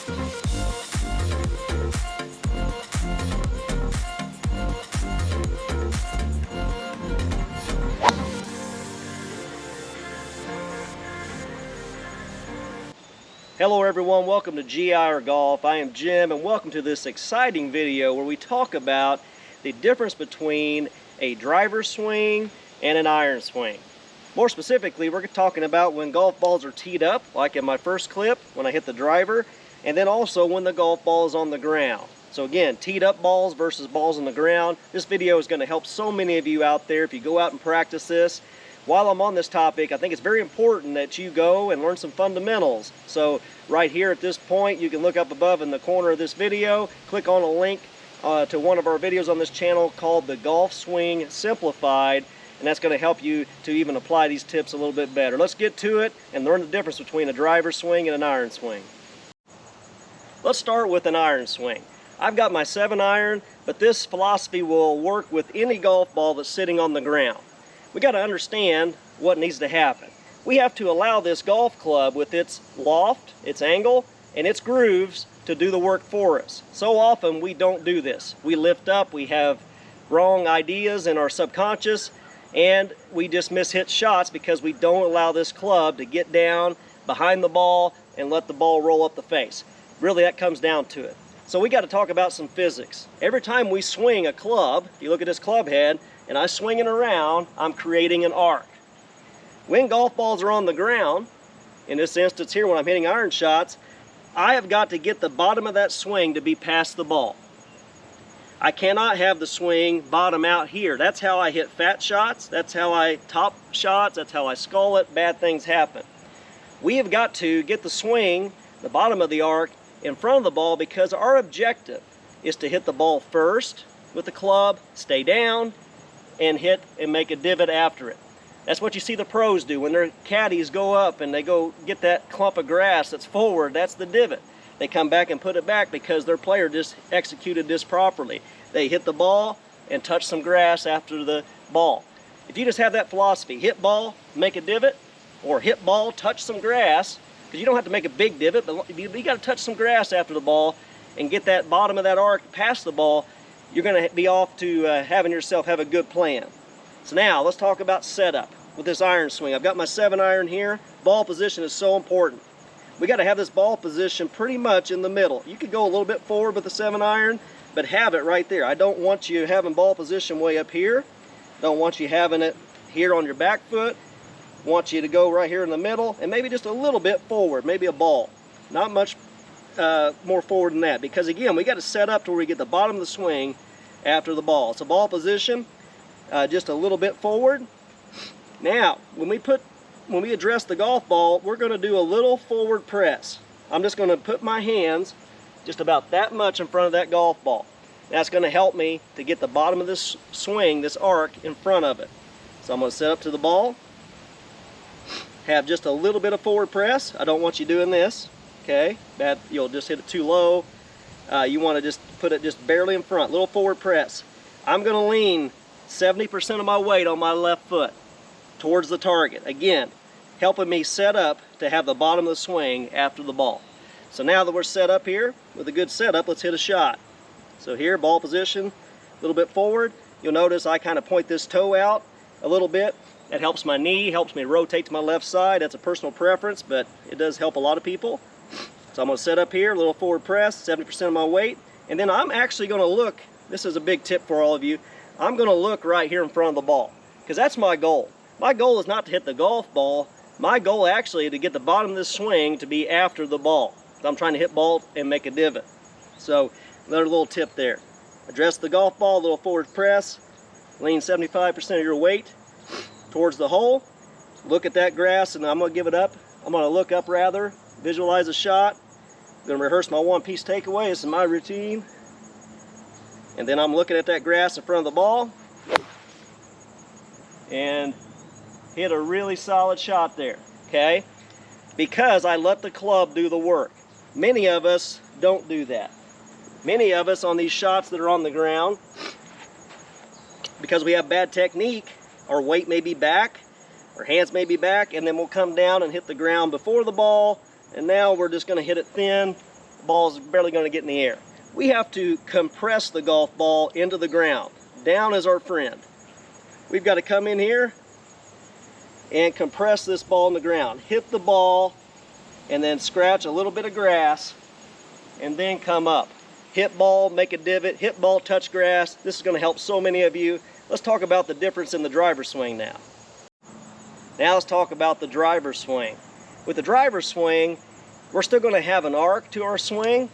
Hello everyone, welcome to GIR Golf. I am Jim and welcome to this exciting video where we talk about the difference between a driver swing and an iron swing. More specifically, we're talking about when golf balls are teed up, like in my first clip, when I hit the driver, and then also when the golf ball is on the ground. So again, teed up balls versus balls on the ground. This video is going to help so many of you out there if you go out and practice this. While I'm on this topic, I think it's very important that you go and learn some fundamentals. So right here at this point, you can look up above in the corner of this video, click on a link to one of our videos on this channel called The Golf Swing Simplified, and that's going to help you to even apply these tips a little bit better. Let's get to it and learn the difference between a driver swing and an iron swing. Let's start with an iron swing. I've got my 7-iron, but this philosophy will work with any golf ball that's sitting on the ground. We got to understand what needs to happen. We have to allow this golf club with its loft, its angle, and its grooves to do the work for us. So often we don't do this. We lift up, we have wrong ideas in our subconscious, and we just miss-hit shots because we don't allow this club to get down behind the ball and let the ball roll up the face. Really, that comes down to it. So we got to talk about some physics. Every time we swing a club, if you look at this club head, and I swing it around, I'm creating an arc. When golf balls are on the ground, in this instance here when I'm hitting iron shots, I have got to get the bottom of that swing to be past the ball. I cannot have the swing bottom out here. That's how I hit fat shots, that's how I top shots, that's how I skull it, bad things happen. We have got to get the swing, the bottom of the arc, in front of the ball because our objective is to hit the ball first with the club, stay down, and hit and make a divot after it. That's what you see the pros do when their caddies go up and they go get that clump of grass that's forward. That's the divot. They come back and put it back because their player just executed this properly. They hit the ball and touch some grass after the ball. If you just have that philosophy, hit ball, make a divot, or hit ball, touch some grass, because you don't have to make a big divot, but you got to touch some grass after the ball and get that bottom of that arc past the ball, you're going to be off to having yourself have a good plan. So now let's talk about setup with this iron swing. I've got my 7-iron here. Ball position is so important. We got to have this ball position pretty much in the middle. You could go a little bit forward with the 7-iron, but have it right there. I don't want you having ball position way up here. Don't want you having it here on your back foot. Want you to go right here in the middle and maybe just a little bit forward, maybe a ball. Not much more forward than that, because again we got to set up to where we get the bottom of the swing after the ball. It's a ball position, just a little bit forward. Now when we address the golf ball, we're going to do a little forward press. I'm just going to put my hands just about that much in front of that golf ball. That's going to help me to get the bottom of this swing, this arc, in front of it. So I'm going to set up to the ball, have just a little bit of forward press. I don't want you doing this. Okay, you'll just hit it too low. You want to just put it just barely in front, little forward press. I'm going to lean 70% of my weight on my left foot towards the target. Again, helping me set up to have the bottom of the swing after the ball. So now that we're set up here, with a good setup, let's hit a shot. So here, ball position, a little bit forward. You'll notice I kind of point this toe out a little bit. That helps my knee, helps me rotate to my left side. That's a personal preference, but it does help a lot of people. So I'm going to set up here, a little forward press, 70% of my weight, and then I'm actually going to look, this is a big tip for all of you, I'm going to look right here in front of the ball, because that's my goal. My goal is not to hit the golf ball. My goal actually is to get the bottom of this swing to be after the ball. So I'm trying to hit ball and make a divot. So another little tip there. Address the golf ball, a little forward press, lean 75% of your weight towards the hole. Look at that grass, and I'm going to give it up. I'm going to look up rather, visualize a shot. I'm going to rehearse my one-piece takeaway. This is my routine. And then I'm looking at that grass in front of the ball and hit a really solid shot there, okay? Because I let the club do the work. Many of us don't do that. Many of us on these shots that are on the ground, because we have bad technique, our weight may be back, our hands may be back, and then we'll come down and hit the ground before the ball, and now we're just going to hit it thin the ball's barely going to get in the air. We have to compress the golf ball into the ground. Down is our friend. We've got to come in here and compress this ball in the ground. Hit the ball and then scratch a little bit of grass and then come up. Hit ball, make a divot, hit ball, touch grass. This is going to help so many of you. Let's talk about the difference in the driver swing now. Now let's talk about the driver swing. With the driver swing, we're still going to have an arc to our swing.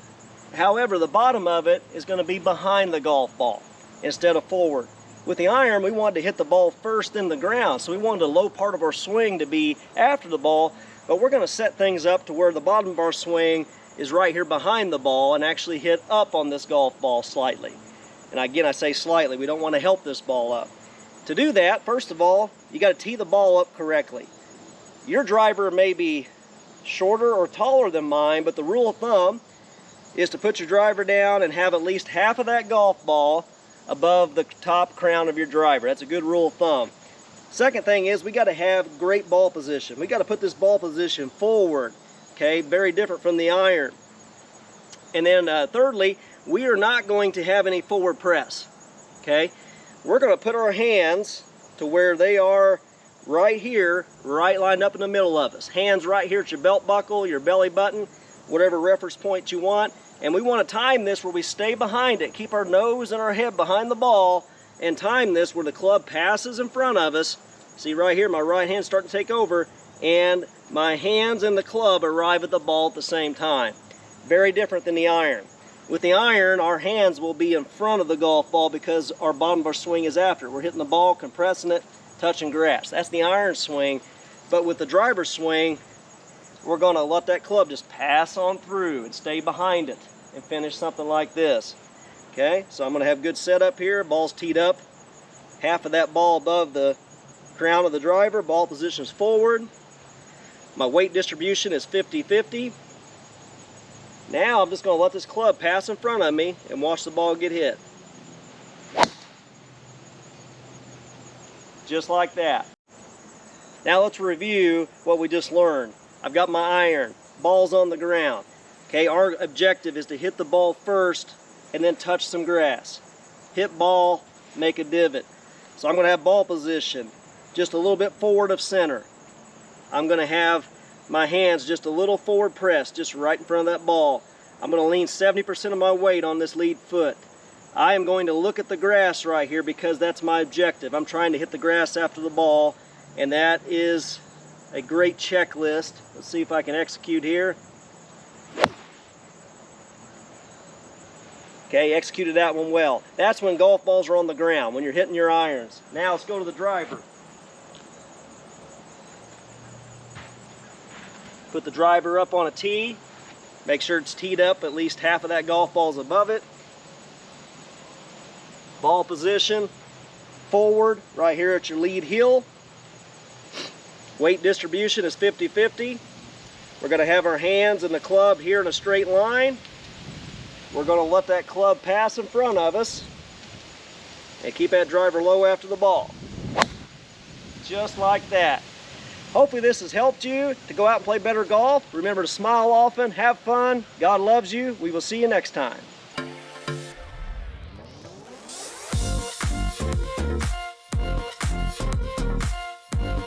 However, the bottom of it is going to be behind the golf ball instead of forward. With the iron, we wanted to hit the ball first in the ground, so we wanted the low part of our swing to be after the ball, but we're going to set things up to where the bottom of our swing is right here behind the ball and actually hit up on this golf ball slightly. And again, I say slightly, we don't want to help this ball up. To do that, first of all, you got to tee the ball up correctly. Your driver may be shorter or taller than mine, but the rule of thumb is to put your driver down and have at least half of that golf ball above the top crown of your driver. That's a good rule of thumb. Second thing is we got to have great ball position. We got to put this ball position forward, okay? Very different from the iron. And then thirdly, we are not going to have any forward press, okay? We're going to put our hands to where they are right here, right lined up in the middle of us. Hands right here at your belt buckle, your belly button, whatever reference point you want. And we want to time this where we stay behind it, keep our nose and our head behind the ball, and time this where the club passes in front of us. See right here, my right hand's starting to take over, and my hands and the club arrive at the ball at the same time. Very different than the iron. With the iron, our hands will be in front of the golf ball because our bottom of our swing is after. We're hitting the ball, compressing it, touching grass. That's the iron swing. But with the driver swing, we're going to let that club just pass on through and stay behind it and finish something like this. Okay, so I'm going to have good setup here. Ball's teed up. Half of that ball above the crown of the driver. Ball position is forward. My weight distribution is 50-50. Now I'm just going to let this club pass in front of me and watch the ball get hit. Just like that. Now let's review what we just learned. I've got my iron, ball's on the ground. Okay, our objective is to hit the ball first and then touch some grass. Hit ball, make a divot. So I'm going to have ball position just a little bit forward of center. I'm going to have my hands just a little forward pressed, just right in front of that ball. I'm going to lean 70% of my weight on this lead foot. I am going to look at the grass right here because that's my objective. I'm trying to hit the grass after the ball, and that is a great checklist. Let's see if I can execute here. Okay, executed that one well. That's when golf balls are on the ground, when you're hitting your irons. Now let's go to the driver. Put the driver up on a tee. Make sure it's teed up, at least half of that golf ball's above it. Ball position, forward, right here at your lead heel. Weight distribution is 50-50. We're going to have our hands and the club here in a straight line. We're going to let that club pass in front of us and keep that driver low after the ball. Just like that. Hopefully this has helped you to go out and play better golf. Remember to smile often, have fun. God loves you. We will see you next time.